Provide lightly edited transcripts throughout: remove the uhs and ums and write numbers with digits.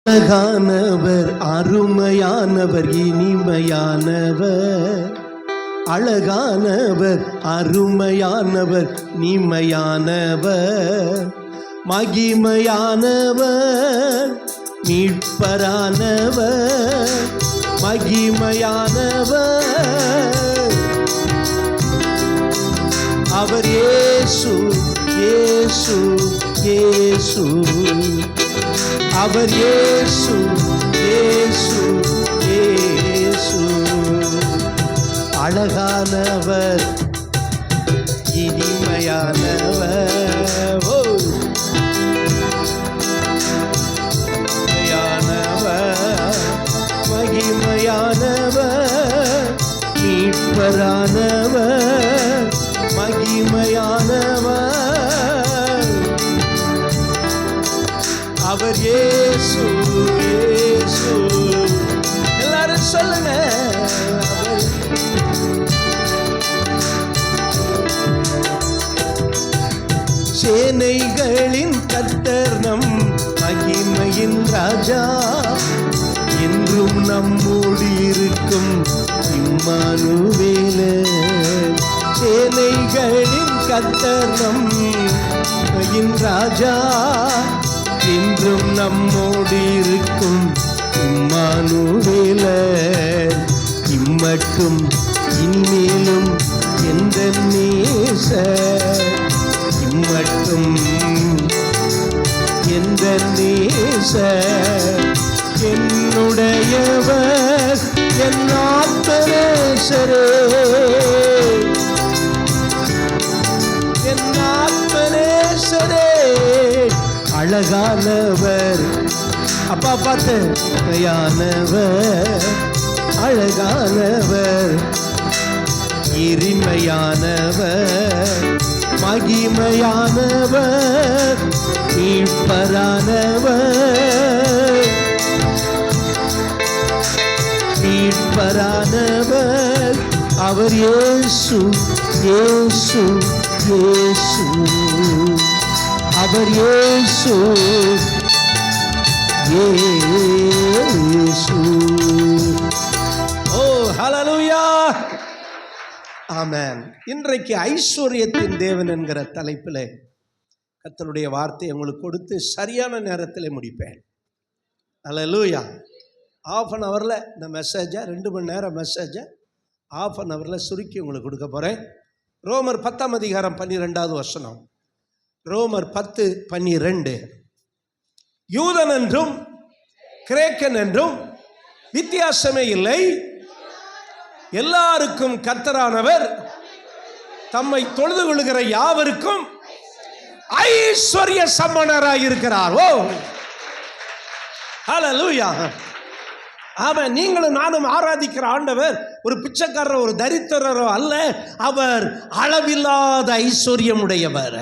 அழகானவர், அருமையானவர், இனிமையானவர். அழகானவர், அருமையானவர், இனிமையானவர். மகிமையானவர், மீட்பரானவர். மகிமையானவர் அவர் இயேசு, இயேசு, இயேசு. அவர் இயேசு, இயேசு, இயேசு. அழகானவர், இனிமையானவர். மகிமையானவர், மீட்பரானவர். மகிமையானவர் அவர் இயேசு, இயேசு. எல்லாரும் சொல்லுங்க. சேனைகளின் கர்த்தர் நம் மகிமையின் ராஜா. என்றும் நம்மோடு இருக்கும் இம்மானுவேலர். சேனைகளின் கர்த்தர் நம் மகிமையின் ராஜா. என்றும் நம்மோடு இருக்கும் இம்மானுவேலர். இம்மட்டும் இனிமேலும் எந்த நேசர். இம்மட்டும் எந்த நேசர். என்னுடையவர், என் ஆத்மநேசரே, என் ஆத்மநேசரே. அழகானவர், அப்பா பார்த்து, அழகானவர், அழகானவர், இனிமையானவர். மகிமையானவர், மீட்பரானவர். மீட்பரானவர் அவர் இயேசு, இயேசு, இயேசு. அவர் இயேசு, இயேசு. ஓ ஹல்லேலூயா, ஆமென். இன்றைக்கு ஐஸ்வர்யத்தின் தேவன் என்கிற தலைப்பில் கர்த்தருடைய வார்த்தையை உங்களுக்கு கொடுத்து சரியான நேரத்தில் முடிப்பேன். ஹல்லேலூயா. ½ அன் ஹவரில் இந்த மெசேஜை, 2 மணி நேரம் மெசேஜை ½ அன் ஹவரில் சுருக்கி உங்களுக்கு கொடுக்க போகிறேன். ரோமர் 10ஆம் அதிகாரம் 12வது வசனம். ரோமர் 10:12. யூதன் என்றும் கிரேக்கன் என்றும் வித்தியாசமே இல்லை, எல்லாருக்கும் கர்த்தரானவர் தம்மை தொழுது கொள்கிற யாவருக்கும் ஐஸ்வர்ய சம்பன்னராய் இருக்கிறார். ஓ ஹல்லேலூயா, ஆமென். நீங்களும் நானும் ஆராதிக்கிற ஆண்டவர் ஒரு பிச்சைக்காரரோ ஒரு தரித்திரரோ அல்ல. அவர் அளவில்லாத ஐஸ்வர்யம் உடையவர்.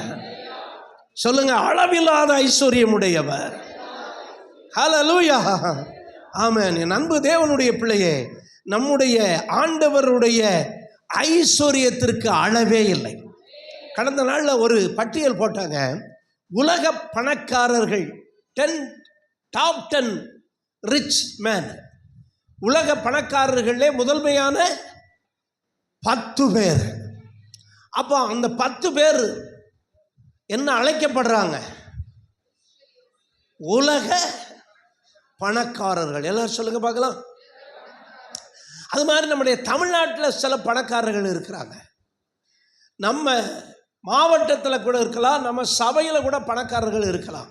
சொல்லுங்க, அளவில்லாத ஐஸ்வர்யம் உடையவர். ஹல்லேலூயா, ஆமென். என் அன்பு தேவனுடைய பிள்ளையே, நம்முடைய ஆண்டவருடைய ஐஸ்வர்யத்திற்கு அளவே இல்லை. கடந்த நாளில் ஒரு பட்டியல் போட்டாங்க. உலக பணக்காரர்கள் 10 டாப் 10 ரிச் மேன். உலக பணக்காரர்களே முதன்மையான 10 பேர். அப்போ அந்த 10 பேர் என்ன அழைக்கப்படுறாங்க? உலக பணக்காரர்கள். எல்லாரும் சொல்லுங்க பார்க்கலாம். அது மாதிரி நம்முடைய தமிழ்நாட்டில் சில பணக்காரர்கள் இருக்கிறாங்க. நம்ம மாவட்டத்தில் கூட இருக்கலாம், நம்ம சபையில் கூட பணக்காரர்கள் இருக்கலாம்.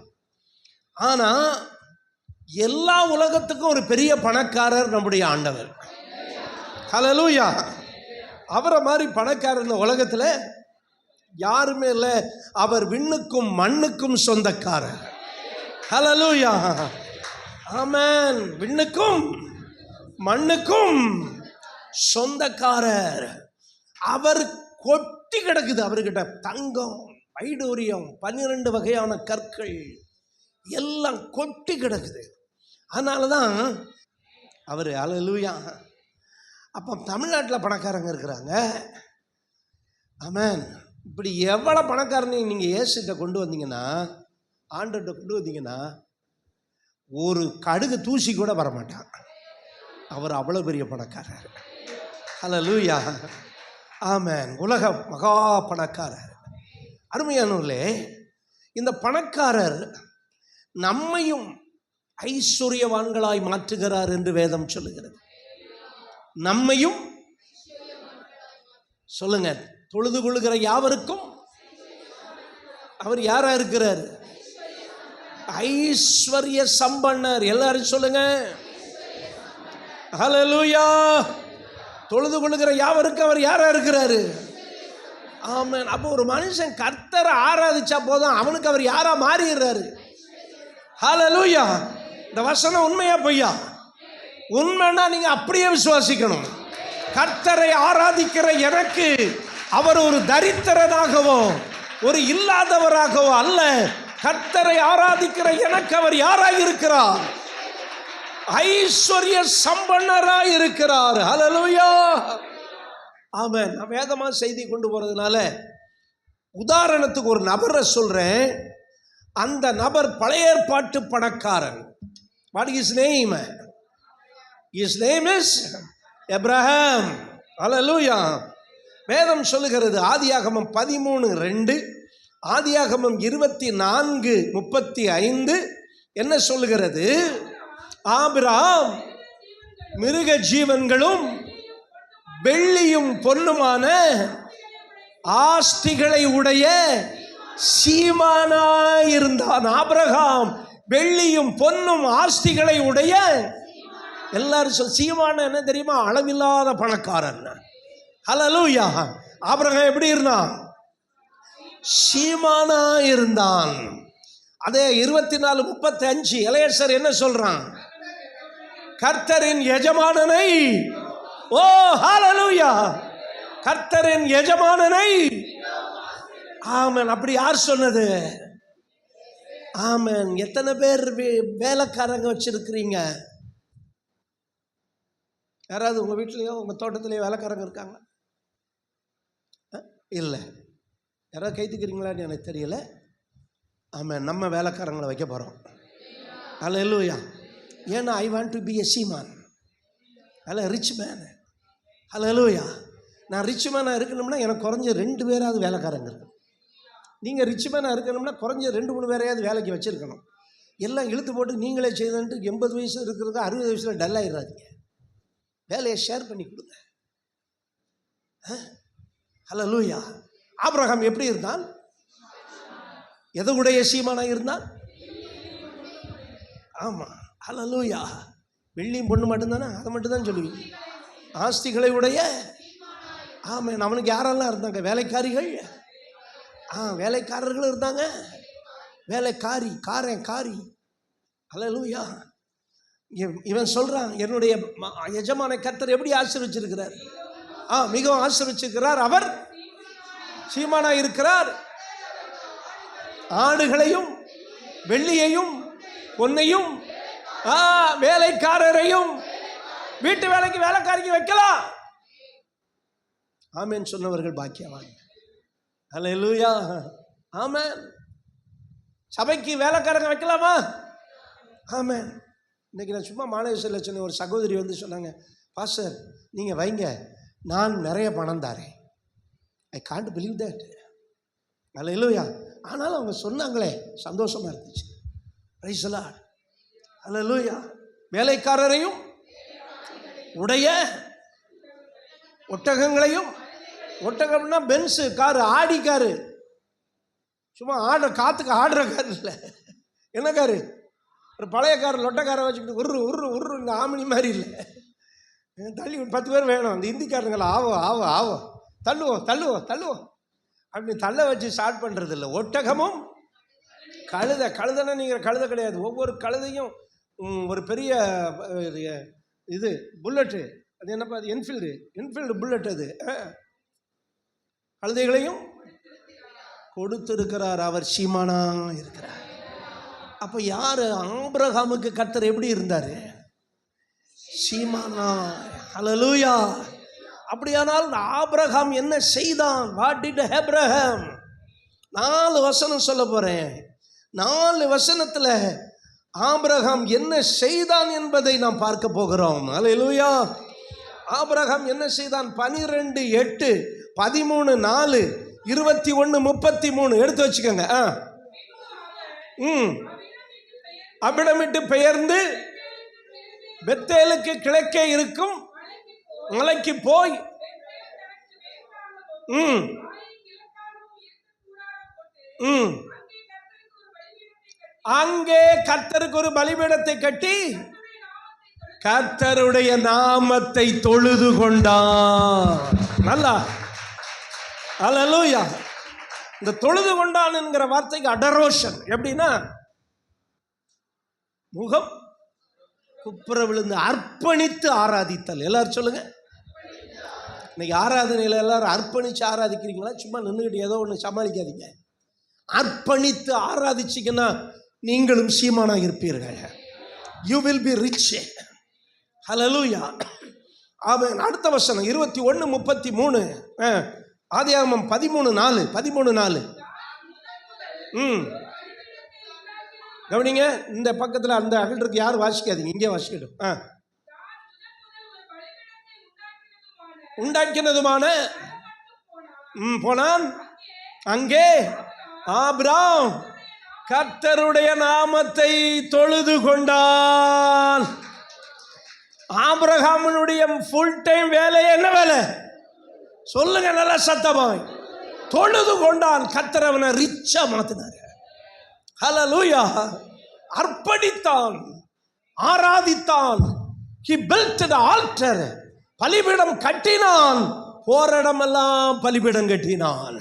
ஆனால் எல்லா உலகத்துக்கும் ஒரு பெரிய பணக்காரர் நம்முடைய ஆண்டவர். ஹல்லேலூயா. அவரை மாதிரி பணக்காரர் இந்த உலகத்தில் யாருமே இல்லை. அவர் விண்ணுக்கும் மண்ணுக்கும் சொந்தக்காரர். ஹல்லேலூயா, ஆமென். விண்ணுக்கும் மண்ணுக்கும் சொந்தக்காரர். அவர் கொட்டி கிடக்குது அவர்கிட்ட தங்கம், வைடூரியம், 12 வகையான கற்கள் எல்லாம் கொட்டி கிடக்குது. அதனால தான் அவர் ஹல்லேலூயா. அப்போ தமிழ்நாட்டில் பணக்காரங்க இருக்கிறாங்க. ஆமென். இப்படி எவ்வளோ பணக்காரனையும் நீங்கள் இயேசுகிட்ட கொண்டு வந்தீங்கன்னா, ஆண்டவர்கிட்ட கொண்டு வந்தீங்கன்னா, ஒரு கடுகு தூசி கூட வரமாட்டான். அவர் அவ்வளோ பெரிய பணக்காரர். ஹல்லேலூயா, ஆமென். உலக மகா பணக்காரர். அருமையானவர்களே, இந்த பணக்காரர் நம்மையும் ஐஸ்வர்யவான்களாய் மாற்றுகிறார் என்று வேதம் சொல்லுகிறது. நம்மையும் சொல்லுங்க, தொழுது கொள்ளுகிற யாவருக்கும் அவர் யாரா இருக்கிறார்? ஐஸ்வர்ய சம்பன்னர். எல்லாரும் சொல்லுங்க ஹல்லேலூயா. தொழுது கொள்ளுகிற யாவருக்கும் அவர் யாரா இருக்கிறாரு? ஆமென். அப்போ ஒரு மனுஷன் கர்த்தரை ஆராதிச்சா போதும், அவனுக்கு அவர் யாரா மாறிடுறாரு. ஹல்லேலூயா. இந்த வசனம் உண்மையா பொய்யா? உண்மைன்னா நீங்க அப்படியே விசுவாசிக்கணும். கர்த்தரை ஆராதிக்கிற எனக்கு அவர் ஒரு தரித்திரனாகவோ ஒரு இல்லாதவராகவோ அல்ல. கர்த்தரை ஆராதிக்கிற எனக்கு அவர் யாராய் இருக்கிறார்? ஐஸ்வர்ய சம்பன்னராய் இருக்கிறார். ஹல்லேலூயா, ஆமென். நான் வேதமா செய்தி கொண்டு போறதுனால உதாரணத்துக்கு ஒரு நபரை சொல்றேன். அந்த நபர் பழைய ஏற்பாட்டு பணக்காரன். What is name? His name is Abraham. ஹல்லேலூயா. வேதம் சொல்லுகிறது, ஆதியாகமம் 13:2, ஆதியாகமம் 24:35 என்ன சொல்லுகிறது? ஆபிரகாம் மிருக ஜீவன்களும் வெள்ளியும் பொன்னுமான ஆஸ்திகளை உடைய சீமானாயிருந்தான். ஆபிரகாம் வெள்ளியும் பொன்னும் ஆஸ்திகளை உடைய, எல்லாரும் சொல், சீமான என்ன தெரியுமா? அளவில்லாத பணக்காரன். ஹல்லேலூயா. ஆபிரகாம் எப்படி இருந்தான்? சீமானா இருந்தான். அதே 24:35 எலெயாசர் என்ன சொல்றான்? கர்த்தரின் எஜமானனை, ஓ ஹல்லேலூயா, கர்த்தரின் எஜமானனை. ஆமென். அப்படி யார் சொன்னது? ஆமென். எத்தனை பேர் வேலைக்காரங்க வச்சிருக்கிறீங்க? யாராவது உங்கள் வீட்லேயோ உங்கள் தோட்டத்திலேயோ வேலைக்காரங்க இருக்காங்க? இல்லை. யாராவது கைத்துக்கிறீங்களான்னு எனக்கு தெரியல. ஆமாம், நம்ம வேலைக்காரங்களை வைக்க போகிறோம். ஹல்லேலூயா. ஏன்னா I want to be a சீமான். அல்ல ரிச் மேன். ஹல்லேலூயா. நான் ரிச் மேனாக இருக்கணும்னா எனக்கு குறைஞ்ச 2 பேராவது வேலைக்காரங்க இருக்கணும். நீங்கள் ரிச் மேனாக இருக்கணும்னா குறைஞ்ச 2-3 பேரையாவது வேலைக்கு வச்சுருக்கணும். எல்லாம் இழுத்து போட்டு நீங்களே செய்துன்ட்டு 80 வயசு இருக்கிறது 60 வயசில் டல்லாகிடாதீங்க. வேலையை ஷேர் பண்ணி கொடுங்க. ஹல்லேலூயா. ஆபிரகாம் எப்படி இருந்தான்? எதுடைய சீமானாக இருந்தான்? ஆமாம். ஹல்லேலூயா. வெள்ளியும் பொண்ணு மட்டும்தானே? அதை மட்டும் தான் சொல்லுவீங்க. ஆஸ்திகளை உடைய. ஆமாம். அவனுக்கு யாரெல்லாம் இருந்தாங்க? வேலைக்காரிகள். வேலைக்காரர்களும் இருந்தாங்க. வேலைக்காரி, காரி. ஹல்லேலூயா. இவன் சொல்றான், என்னுடைய எஜமான கர்த்தர் எப்படி ஆசீர்வச்சிருக்கிறார்? மிகவும் ஆசீர்வச்சிருக்கிறார். அவர் சீமானா இருக்கிறார். ஆடுகளையும் வெள்ளியையும் பொன்னையும் வேலைக்காரரையும் வீட்டு வேலைக்கு வேலைக்காரிக்கு வைக்கலாம். ஆமென் சொன்னவர்கள் பாக்கியவான். ஹல்லேலூயா. ஆமென். சபைக்கு வேலைக்காரங்க வைக்கலாமா? ஆமென். இன்றைக்கி நான் சும்மா மாணவ சொன்ன ஒரு சகோதரி வந்து சொன்னாங்க, பாஸ்டர் நீங்கள் வைங்க, நான் நிறைய பணம் தாரேன். I can't believe that. Hallelujah. ஆனாலும் அவங்க சொன்னாங்களே, சந்தோஷமாக இருந்துச்சு. Praise the Lord. ஹல்லேலூயா. வேலைக்காரரையும் உடைய ஒட்டகங்களையும், ஒட்டகம்னா பென்ஸு காரு, ஆடி காரு, சும்மா காற்றுக்கு ஆடுற காரு இல்லை. என்ன காரு? ஒரு பழைய கார் லொட்டக்காரை வச்சுக்கிட்டு உரு இந்த ஆமினி மாதிரி இல்லை. தள்ளி 10 பேர் வேணும். அந்த இந்திக்காரங்களை ஆவோ தள்ளுவோம் அப்படி தள்ள வச்சு ஸ்டார்ட் பண்ணுறது இல்லை. ஒட்டகமும் கழுதைன்னா நீங்கள் கழுதை கிடையாது. ஒவ்வொரு கழுதையும் ஒரு பெரிய இது புல்லட்டு, அது என்னப்பா, அது என்ஃபீல்டு புல்லட். அது கழுதைகளையும் கொடுத்திருக்கிறார். அவர் சீமானா இருக்கிறார். அப்போ யார்? ஆபிரகாமுக்கு கர்த்தர் எப்படி இருந்தார்? சீமானா. ஹல்லேலூயா. அப்படியானால் ஆபிரகாம் என்ன செய்தான்? What did Abraham? 4 வசனம் சொல்ல போகிறேன். 4 வசனத்தில் ஆபிரகாம் என்ன செய்தான் என்பதை நாம் பார்க்க போகிறோம். அல்லேலூயா. ஆபிரகாம் என்ன செய்தான்? 12:8, 13:4, 21:33 எடுத்து வச்சுக்கோங்க. அபிடமிட்டு பெயர்ந்து பெத்தேலுக்கு கிழக்கே இருக்கும் மலைக்கு போய் அங்கே கர்த்தருக்கு ஒரு பலிபீடத்தை கட்டி கர்த்தருடைய நாமத்தை தொழுது கொண்டான். நல்லா, அல்லேலூயா. இந்த தொழுது கொண்டான் என்கிற வார்த்தைக்கு அடரோஷன் எப்படின்னா முகம் குப்புற விழுந்து அர்ப்பணித்து ஆராதித்தல். எல்லாரும் சொல்லுங்க. இன்னைக்கு ஆராதனையில் எல்லாரும் அர்ப்பணித்து ஆராதிக்கிறீங்களா? சும்மா நின்றுக்கிட்டு ஏதோ ஒன்று சமாளிக்காதீங்க. அர்ப்பணித்து ஆராதிச்சிங்கன்னா நீங்களும் சீமானாக இருப்பீர்கள். You will be rich. Hallelujah. Amen. அடுத்த வசனம் 21:33, ஆதியாகமம் 13:4. கவனிங்க. இந்த பக்கத்தில் அந்த அகல்றதுக்கு யாரும் வாசிக்காதீங்க, இங்கே வாசிக்கட்டும். உண்டாக்கினதுமான போனான் அங்கே ஆபிராம் கர்த்தருடைய நாமத்தை தொழுது கொண்டான். ஆபிரகாமுடைய ஃபுல் டைம் வேலை என்ன வேலை சொல்லுங்க நல்லா சத்தமாய்? தொழுது கொண்டான். கர்த்தர் அவனை ரிச்சா மாத்தினார். ஹல்லேலூயா. அர்ப்பணித்தான், ஆராதித்தான். He built the altar. பலிபீடம் கட்டினான். போரிடமெல்லாம் பலிபீடம் கட்டினான்.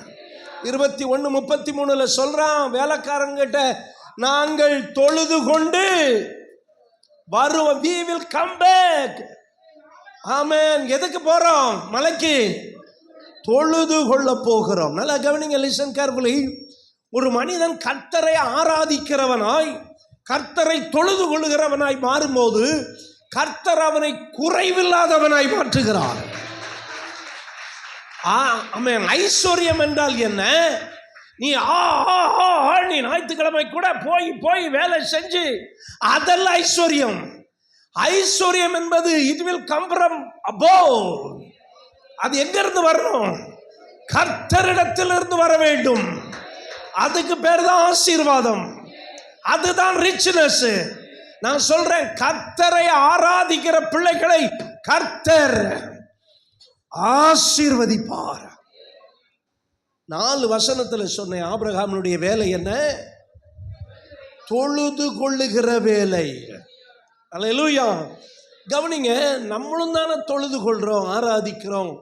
21:33 சொல்றான், வேலைக்காரங்கிட்ட நாங்கள் தொழுது கொண்டு வருவோம். we will come back. ஆமென். எதுக்கு போறோம்? மலைக்கு தொழுது கொள்ள போகிறோம். நல்லா கவனிங்க, லிசன் கேர்ஃபுல்லி. ஒரு மனிதன் கர்த்தரை ஆராதிக்கிறவனாய், கர்த்தரை தொழுது கொள்ளுகிறவனாய் மாறும்போது கர்த்தர் அவனை குறைவில்லாதவனாய் மாற்றுகிறார். ஆமென். ஐஸ்வர்யம் என்றால் என்ன? நீ நீ ஞாயிற்றுக்கிழமை கூட போய் வேலை செஞ்சு அதல்ல ஐஸ்வர்யம். ஐஸ்வர்யம் என்பது it will come from above. அது எங்க இருந்து வரணும்? கர்த்தரிடத்திலிருந்து வர வேண்டும். அதுக்கு பேர் தான் ஆசீர்வாதம். அதுதான் ரிச்னஸ். நான் சொல்றேன், கர்த்தரை ஆராதிக்கிற பிள்ளைகளை கர்த்தர் ஆசீர்வதிப்பார். 4 வசனத்தில் சொன்னேன். ஆபிரகாமுடைய வேலை என்ன? தொழுது கொள்ளுகிற வேலை. அல்லேலூயா. கவனிங்க, நம்மளும் தானே தொழுது கொள்றோம், ஆராதிக்கிறோம்.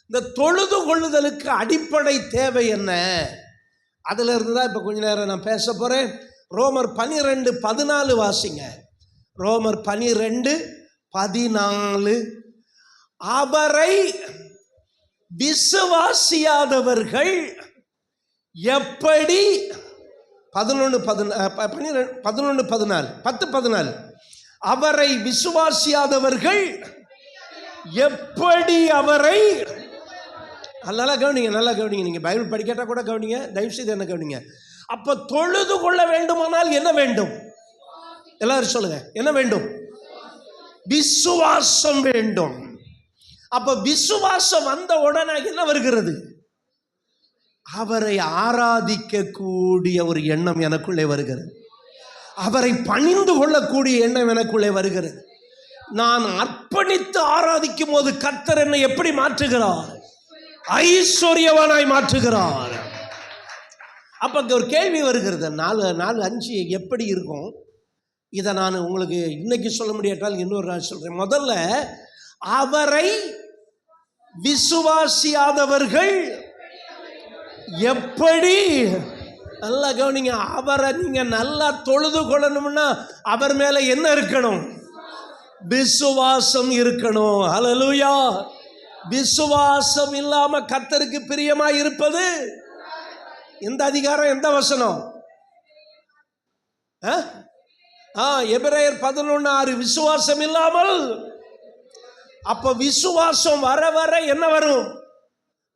இந்த தொழுது கொள்ளுதலுக்கு அடிப்படை தேவை என்ன? அதுல இருந்து தான் இப்ப கொஞ்ச நேரம் நான் பேச போறேன். ரோமர் 12:14 வாசிங்க. ரோமர் 12:14. அவரை விசுவாசியாதவர்கள் எப்படி 11:14 அவரை விசுவாசியாதவர்கள் எப்படி அவரை, நல்லா கவனிங்க, நல்லா கவனிங்க. நீங்க பைபிள் படிக்காட்டா கூட கவனிங்க, தயவு செய்து என்ன கவனிங்க. அப்ப தொழுது கொள்ள வேண்டுமானால் என்ன வேண்டும்? எல்லாரும் சொல்லுங்க, என்ன வேண்டும்? விசுவாசம் வேண்டும். அப்ப விசுவாசம் வந்த உடனே என்ன வருகிறது? அவரை ஆராதிக்க கூடிய ஒரு எண்ணம் எனக்குள்ளே வருகிறது. அவரை பணிந்து கொள்ளக்கூடிய எண்ணம் எனக்குள்ளே வருகிறது. நான் அர்ப்பணித்து ஆராதிக்கும் போது கர்த்தர் என்னை எப்படி மாற்றுகிறார்? ஐஸ்வர்யவானாய் மாற்றுகிறார். அப்ப ஒரு கேள்வி வருகிறது, 4:5 எப்படி இருக்கும்? இதை நான் உங்களுக்கு இன்னைக்கு சொல்ல முடியாட்டால் இன்னொரு நாள் சொல்றேன். முதல்ல, அவரை விசுவாசியாதவர்கள் எப்படி, நல்லா கவனிங்க, அவரை நீங்க நல்லா தொழுது கொள்ளணும்னா அவர் மேல என்ன இருக்கணும்? விசுவாசம் இருக்கணும். ஹல்லேலூயா. விசுவாசம் இல்லாம கர்த்தருக்கு பிரியமாய் இருப்பது எந்த அதிகாரம், எந்த வசனம்? எபிரேயர் 11:6. விசுவாசம் இல்லாமல், அப்ப விசுவாசம் வர வர என்ன வரும்?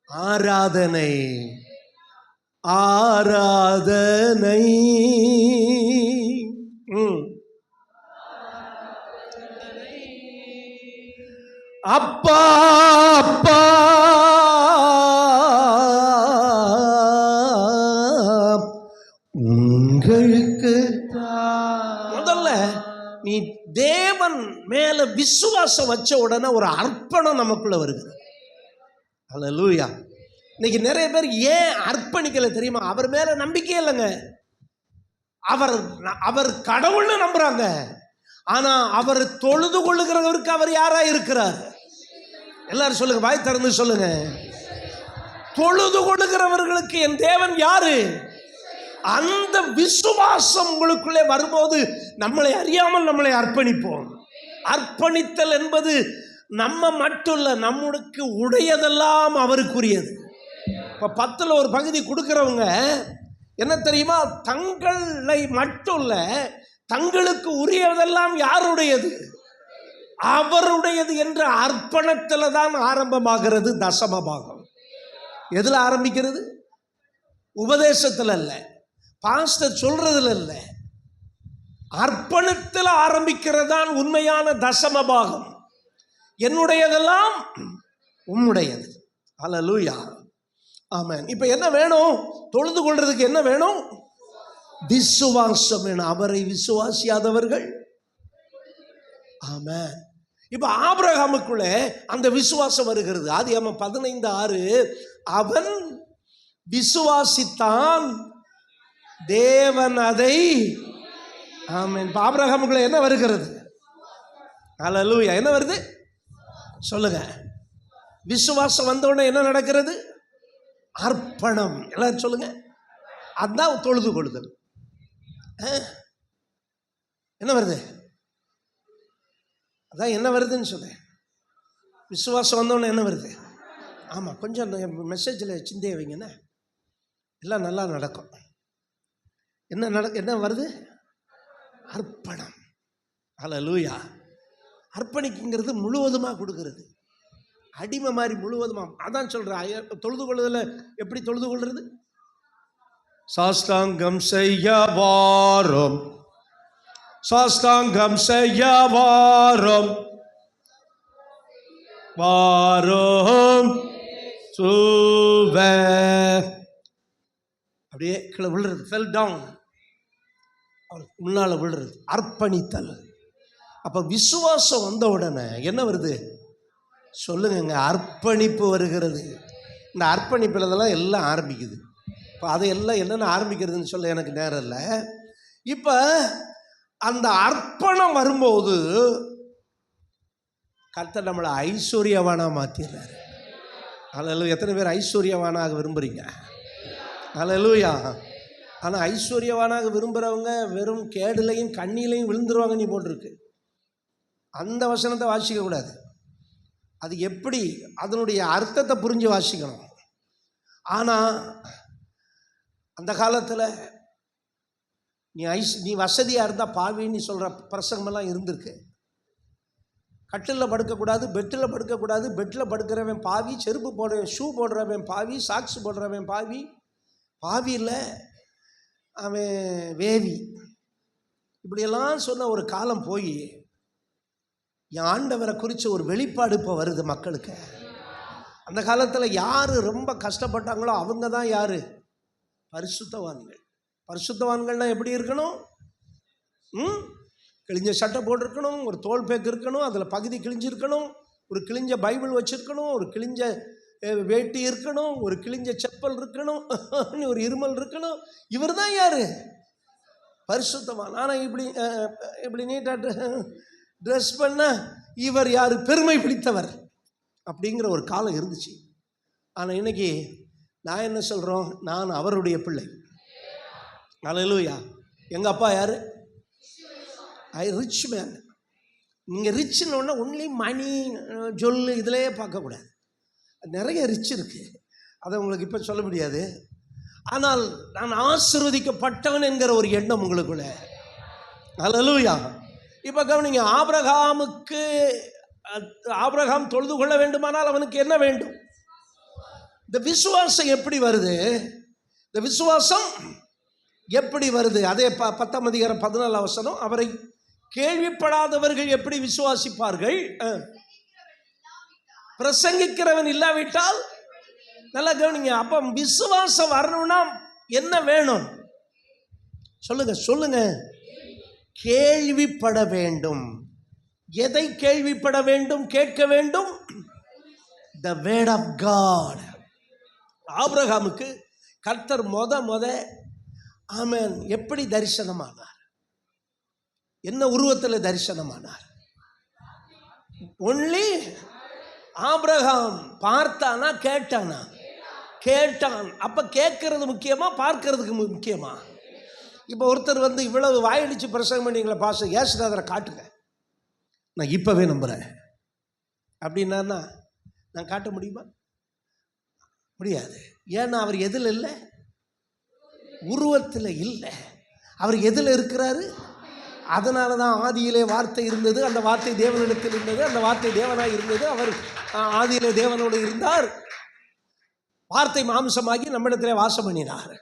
ஆராதனை. ஆராதனை. அப்பா அப்பா உங்களுக்கு முதல்ல நீ தேவன் மேல விசுவாசம் வச்ச உடனே ஒரு அர்ப்பணம் நமக்குள்ள வருது. அல்லேலூயா. இன்னைக்கு நிறைய பேர் ஏன் அர்ப்பணிக்கல தெரியுமா? அவர் மேல நம்பிக்கை இல்லைங்க. அவர் கடவுள்னு நம்புறாங்க. ஆனா அவர் தொழுது கொள்ளுகிறவருக்கு அவர் யாரா இருக்கிறார்? எல்லாரும் சொல்லுங்க, வாய் திறந்து சொல்லுங்க. தொழுது கொள்ளுகிறவர்களுக்கு என் தேவன் யாரு? அந்த விசுவாசம் உங்களுக்குள்ளே வரும்போது நம்மளை அறியாமல் நம்மளை அர்ப்பணிப்போம். அர்ப்பணித்தல் என்பது நம்ம மட்டும் இல்ல, நம்மளுக்கு உடையதெல்லாம் அவருக்குரியது. இப்போ 10ல் ஒரு பகுதி கொடுக்கிறவங்க என்ன தெரியுமா? தங்களை மட்டும் இல்ல, தங்களுக்கு உரியதெல்லாம் யாருடையது? அவருடையது என்ற அர்ப்பணத்தில் தான் ஆரம்பமாகிறது தசம பாகம். எதுல ஆரம்பிக்கிறது? உபதேசத்தில் அல்ல, பாஸ்டர் சொல்றதுல இல்ல, அர்ப்பணத்தில் ஆரம்பிக்கிறதான் உண்மையான தசம பாகம். என்னுடையதெல்லாம் உம்முடையது. அல்லேலூயா, ஆமென். இப்ப என்ன வேணும்? தொழுது கொள்றதுக்கு என்ன வேணும்? விசுவாசம் வேணும். அவரை விசுவாசியாதவர்கள், ஆமென். இப்ப ஆபிரகாமுக்குள்ளே அந்த விசுவாசம் வருகிறது. ஆதியாகமம் 15:6 அவன் விசுவாசித்தான், தேவன் அதை, ஆமென். இப்ப ஆபிரகாமுக்குள்ளே என்ன வருகிறது? அல்லேலூயா. என்ன வருது சொல்லுங்க. விசுவாசம் வந்த உடனே என்ன நடக்கிறது? அர்ப்பணம். எல்லாரும் சொல்லுங்க. அதான் தொழுது கொள்ளுதல். என்ன வருது? அதான் என்ன வருதுன்னு சொன்னேன். விசுவாசம் வந்தோடனே என்ன வருது? ஆமாம், கொஞ்சம் மெசேஜில் சிந்தைய வைங்கன்னா எல்லாம் நல்லா நடக்கும். என்ன வருது? அர்ப்பணம். அல்லேலூயா. அர்ப்பணிக்குங்கிறது முழுவதுமாக கொடுக்கறது, அடிமை மாதிரி முழுவதுமாக. அதான் சொல்கிறேன், தொழுது கொள்ளுதல எப்படி தொழுது கொள்றது? சாஷ்டாங்கம் செய்ய வாரும், சாஷ்டாங்கம் செய்ய வாரும், வாரும் சூவ, அப்படியே கீழே விழுறது, ஃபெல் டவுன், முன்னால் விழுறது, அர்ப்பணித்தல். அப்போ விசுவாசம் வந்த உடனே என்ன வருது சொல்லுங்க? அர்ப்பணிப்பு வருகிறது. இந்த அர்ப்பணிப்பில் இதெல்லாம் எல்லாம் ஆரம்பிக்குது. இப்போ அதையெல்லாம் என்னென்ன ஆரம்பிக்கிறதுன்னு சொல்ல எனக்கு நேரம் இல்லை. இப்போ அந்த அர்ப்பணம் வரும்போது கர்த்தர் நம்மளை ஐஸ்வர்யவானாக மாற்றிடுறாரு. அல்லேலூயா. எத்தனை பேர் ஐஸ்வர்யவானாக விரும்புகிறீங்க? அல்லேலூயா. ஆனால் ஐஸ்வர்யவானாக விரும்புகிறவங்க வெறும் கேடுலையும் கண்ணிலையும் விழுந்துருவாங்க நீ போட்டிருக்கு. அந்த வசனத்தை வாசிக்கக்கூடாது. அது எப்படி, அதனுடைய அர்த்தத்தை புரிஞ்சு வாசிக்கணும். ஆனால் அந்த காலத்தில் நீ வசதியாக இருந்தால் பாவின்னு சொல்கிற பிரசங்கமெல்லாம் இருந்திருக்கு. கட்டிலில் படுக்கக்கூடாது, பெட்டில் படுக்கக்கூடாது, பெட்டில் படுக்கிறவன் பாவி, செருப்பு போடுறவன், ஷூ போடுறவன் பாவி, சாக்ஸ் போடுறவன் பாவி, பாவியில் அவன் வேவி, இப்படியெல்லாம் சொன்ன ஒரு காலம் போய் என் ஆண்டவரை குறித்து ஒரு வெளிப்பாடு இப்போ வருது மக்களுக்கு. அந்த காலத்தில் யார் ரொம்ப கஷ்டப்பட்டாங்களோ அவங்க தான் யார்? பரிசுத்தவான்கள். பரிசுத்தவான்கள்னால் எப்படி இருக்கணும்? கிழிஞ்ச சட்டை போட்டிருக்கணும், ஒரு தோல் பேக்கு இருக்கணும், அதில் பகுதி கிழிஞ்சிருக்கணும், ஒரு கிழிஞ்ச பைபிள் வச்சுருக்கணும், ஒரு கிழிஞ்ச வேட்டி இருக்கணும், ஒரு கிழிஞ்ச செப்பல் இருக்கணும், ஒரு இருமல் இருக்கணும். இவர் தான் யார்? பரிசுத்தவான். ஆனால் இப்படி நீட்டாக ட்ரெஸ் பண்ண இவர் யார்? பெருமை பிடித்தவர் அப்படிங்கிற ஒரு காலம் இருந்துச்சு. ஆனால் இன்னைக்கு நான் என்ன சொல்கிறோம்? நான் அவருடைய பிள்ளை. அல்லேலூயா. எங்கள் அப்பா யார்? Rich man. நீங்கள் ரிச்சுன்னு ஒன்லி மணி ஜொல்லு இதிலே பார்க்கக்கூடாது. நிறைய ரிச் இருக்குது, அதை உங்களுக்கு இப்போ சொல்ல முடியாது. ஆனால் நான் ஆசீர்வதிக்கப்பட்டவன் என்கிற ஒரு எண்ணம் உங்களுக்குள்ள. அல்லேலூயா. இப்போ கவனிங்க, ஆபிரகாம் தொழுது கொள்ள வேண்டுமானால் அவனுக்கு என்ன வேண்டும்? இந்த விசுவாசம் எப்படி வருது? இந்த விசுவாசம் எப்படி வருது? அதே 10ஆம் அதிகாரம் 14ஆம் வசனம், அவரை கேள்விப்படாதவர்கள் எப்படி விசுவாசிப்பார்கள்? பிரசங்கிக்கிறவன் இல்லாவிட்டால், நல்லா கவனிங்க. அப்ப விசுவாசம் வரணும்னா என்ன வேணும்? சொல்லுங்க சொல்லுங்க. கேள்விப்பட வேண்டும். எதை கேள்விப்பட வேண்டும், கேட்க வேண்டும்? The word of God. ஆபிரகாமுக்கு கர்த்தர் முத ஆமென் எப்படி தரிசனமானார்? என்ன உருவத்தில் தரிசனமானார்? ஒன்லி ஆபிரகாம் பார்த்தானா கேட்டானா? கேட்டான். அப்ப கேட்கறது முக்கியமா, பார்க்கறதுக்கு முக்கியமா? இப்போ ஒருத்தர் வந்து இவ்வளவு வாயடிச்சு பிரசங்கம் பண்ணீங்களா பாஸ்டர், ஏசுநாதரை காட்டுங்க, நான் இப்பவே நம்புறேன் அப்படின்னா நான் காட்ட முடியுமா? முடியாது. ஏன்னா அவர் எதில் இல்லை? உருவத்தில் இல்லை. அவர் எதில் இருக்கிறாரு? அதனால தான் ஆதியிலே வார்த்தை இருந்தது, அந்த வார்த்தை தேவனிடத்தில் இருந்தது, அந்த வார்த்தை தேவனாய் இருந்தது, அவர் ஆதியிலே தேவனோடு இருந்தார், வார்த்தை மாம்சமாகி நம்மிடத்திலே வாசம் பண்ணினார்.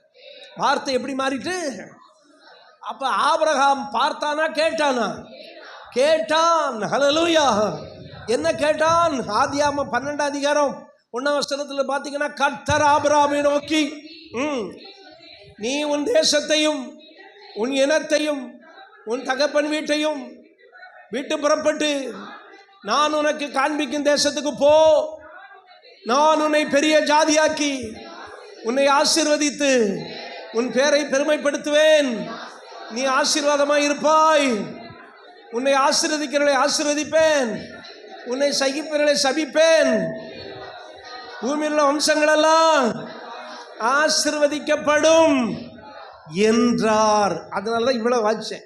வார்த்தை எப்படி மாறிட்டு? அப்ப ஆபிரகாம் பார்த்தானா கேட்டானா? கேட்டான். ஹல்லேலூயா. என்ன கேட்டான்? ஆதியாகமம் 12 அதிகாரம் 1 வசனத்தில் பார்த்தீங்கன்னா, கர்த்தர் ஆபிரகாமை நோக்கி, நீ உன் தேசத்தையும் உன் இனத்தையும் உன் தகப்பன் வீட்டையும் விட்டு புறப்பட்டு நான் உனக்கு காண்பிக்கும் தேசத்துக்கு போ. நான் உன்னை பெரிய ஜாதியாக்கி உன்னை ஆசீர்வதித்து உன் பேரை பெருமைப்படுத்துவேன். நீ ஆசீர்வாதமாய் இருப்பாய். உன்னை ஆசீர்வதிக்கிறவர்களை ஆசீர்வதிப்பேன், உன்னை சகிப்பவர்களை சபிப்பேன். பூமியில் உள்ள வம்சங்கள் எல்லாம் ஆசீர்வதிக்கப்படும் என்றார். அதனாலதான் இவ்வளவு வாச்சேன்.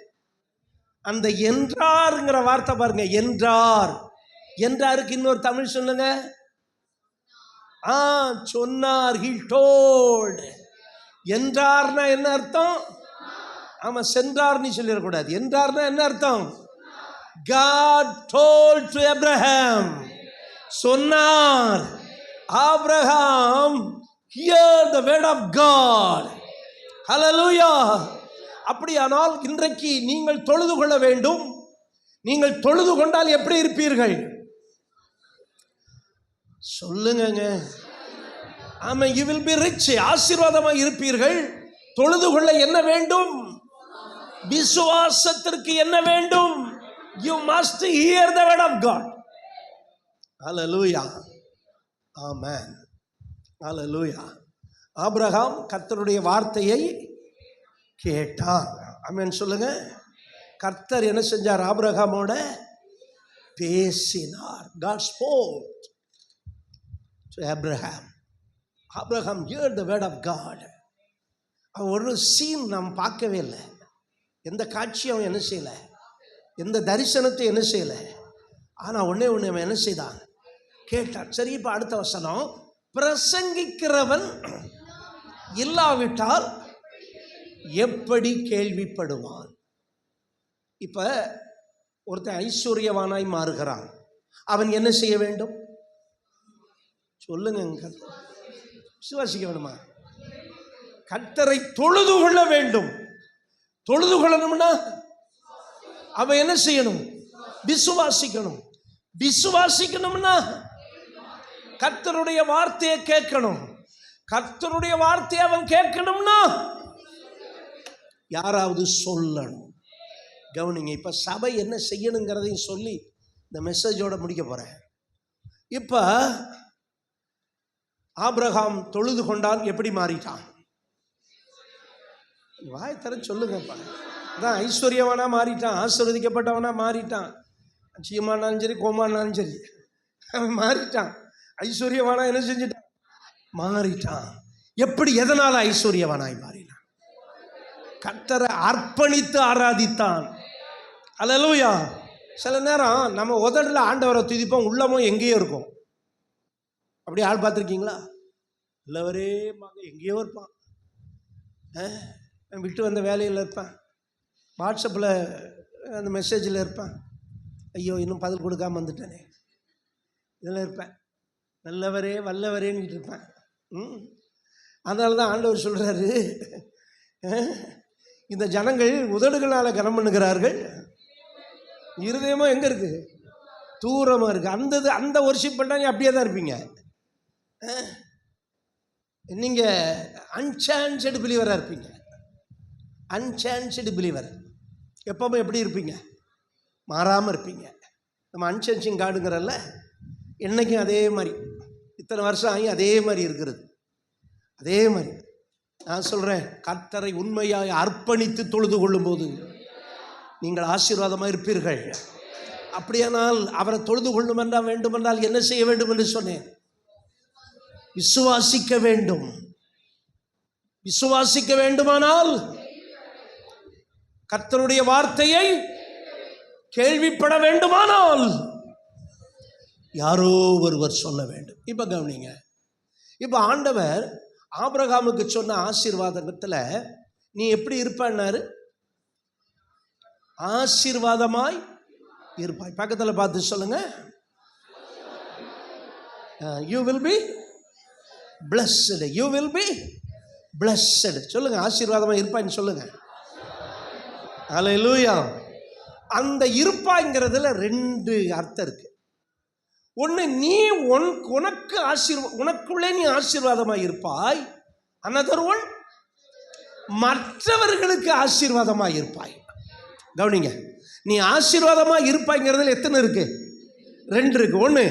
அந்த என்றார்ங்கிற வார்த்தை பாருங்க. என்றார். என்றாருக்கு இன்னொரு தமிழ் சொல்லுங்க. சொன்னார். he told. என்றார்னா என்ன அர்த்தம்? ஆமா, சென்றார் நீ சொல்லிடக்கூடாது. என்றார்னா என்ன அர்த்தம்? God told to Abraham. சொன்னார். Abraham hear the word of God. Hallelujah. அப்படியானால் இன்றைக்கு நீங்கள் தொழுது கொள்ள வேண்டும். நீங்கள் தொழுது கொண்டால் எப்படி இருப்பீர்கள்? சொல்லுங்க. ஆமா, you will be rich. ஆசீர்வாதமாக இருப்பீர்கள். தொழுது கொள்ள என்ன வேண்டும்? விசுவாசத்திற்கு என்ன வேண்டும்? You must hear the word of God. Hallelujah. Amen. Hallelujah. Abraham கர்த்தருடைய வார்த்தையை கேட்டான். ஆமென் சொல்லுங்க. கர்த்தர் என்ன செஞ்சார்? ஆபிரகாமோட பேசினார். God spoke to Abraham. Abraham heard the word of God. ஒரு சீன் நாம் பார்க்கவே இல்லை. எந்த காட்சியும் என்ன செய்யலை, எந்த தரிசனத்தை என்ன செய்யலை. ஆனால் ஒன்னே ஒன்று அவன் என்ன செய்தான்? கேட்டான். சரி, இப்போ அடுத்த வசனம். பிரசங்கிக்கிறவன் இல்லாவிட்டால் எப்படி கேள்விப்படுவான்? இப்ப ஒருத்தன் ஐஸ்வர்யவானாய் மாறுகிறான். அவன் என்ன செய்ய வேண்டும்? சொல்லுங்க. விசுவாசிக்க வேணுமா? கர்த்தரை தொழுது கொள்ள வேண்டும். தொழுது கொள்ளணும்னா அவன் என்ன செய்யணும்? விசுவாசிக்கணும். விசுவாசிக்கணும்னா கர்த்தருடைய வார்த்தையை கேட்கணும். கர்த்தருடைய வார்த்தையை அவன் கேட்கணும்னா யாராவது சொல்லணும். கவனிங்க. இப்ப சபை என்ன செய்யணுங்கிறதையும் சொல்லி இந்த மெசேஜோட முடிக்க போறேன். இப்ப ஆபிரகாம் தொழுது கொண்டான். எப்படி மாறிட்டான்? வாய் தர சொல்லுங்கப்பா. அதான் ஐஸ்வர்யவானா மாறிட்டான், ஆசீர்வதிக்கப்பட்டவனா மாறிட்டான். சீமானாலும் சரி, கோமானாலும் சரி, அவன் மாறிட்டான். ஐஸ்வர்யவானா என்ன செஞ்சிட்டான்? மாறிட்டான். எப்படி? எதனால ஐஸ்வர்யவானாய் மாறினான்? கர்த்தரை அர்ப்பணித்து ஆராதித்தான். அல்லேலூயா. சில நேரம் நம்ம உதடுல ஆண்டவரை துதிப்போம், உள்ளமும் எங்கேயோ இருக்கும். அப்படி ஆள் பார்த்துருக்கீங்களா? இல்லவரே எங்கேயோ இருப்பான். விட்டு வந்த வேலையில் இருப்பான், வாட்ஸ்அப்பில் அந்த மெசேஜில் இருப்பான். ஐயோ, இன்னும் பதில் கொடுக்காம வந்துட்டேனே, இதில் இருப்பேன். நல்லவரே வல்லவரேன்னு இருப்பேன். அதனால தான் ஆண்டவர் சொல்கிறாரு, இந்த ஜனங்கள் உதடுகளால் கனம் பண்ணுகிறார்கள், இருதயமும் எங்கே இருக்குது? தூரமாக இருக்குது. அந்த ஒர்ஷிப் பண்ணாங்க அப்படியே தான் இருப்பீங்க. நீங்கள் அன்சான்ஸ்டு பிலீவராக இருப்பீங்க. அன்சான்ஸ்டு பிலீவர் எப்போவுமே எப்படி இருப்பீங்க? மாறாமல் இருப்பீங்க. நம்ம அன்சேஞ்சிங் காடுங்கிறல்ல, என்றைக்கும் அதே மாதிரி, இத்தனை வருஷம் ஆகி அதே மாதிரி இருக்கிறது. அதே மாதிரி நான் சொல்கிறேன், கர்த்தரை உண்மையாக அர்ப்பணித்து தொழுது கொள்ளும்போது நீங்கள் ஆசீர்வாதமாக இருப்பீர்கள். அப்படியானால் அவரை தொழுது கொள்ளும் என்றால் வேண்டுமென்றால் என்ன செய்ய வேண்டும் என்று சொன்னேன்? விசுவாசிக்க வேண்டும். விசுவாசிக்க வேண்டுமானால் கர்த்தருடைய வார்த்தையை கேள்விப்பட வேண்டுமானால் யாரோ ஒருவர் சொல்ல வேண்டும். இப்போ கவனிங்க, இப்போ ஆண்டவர் ஆபிரகாமுக்கு சொன்ன ஆசீர்வாதத்தில் நீ எப்படி இருப்பான்னாரு? ஆசீர்வாதமாய் இருப்பாய். பக்கத்தில் பார்த்து சொல்லுங்க, you will B blessed. You will B blessed. சொல்லுங்க, ஆசீர்வாதமாக இருப்பாய்ன்னு சொல்லுங்க. அல்லேலூயா. அந்த இருப்பாய்ங்கிறதுல ரெண்டு அர்த்தம் இருக்கு. ஒன்று, நீ உனக்கு உனக்குள்ளே நீ ஆசீர்வாதமாக இருப்பாய். அனதர் ஒன், மற்றவர்களுக்கு ஆசீர்வாதமாக இருப்பாய். கவனிங்க, நீ ஆசீர்வாதமாக இருப்பாய்ங்கிறதுல எத்தனை இருக்கு? ரெண்டு இருக்கு. ஒன்று,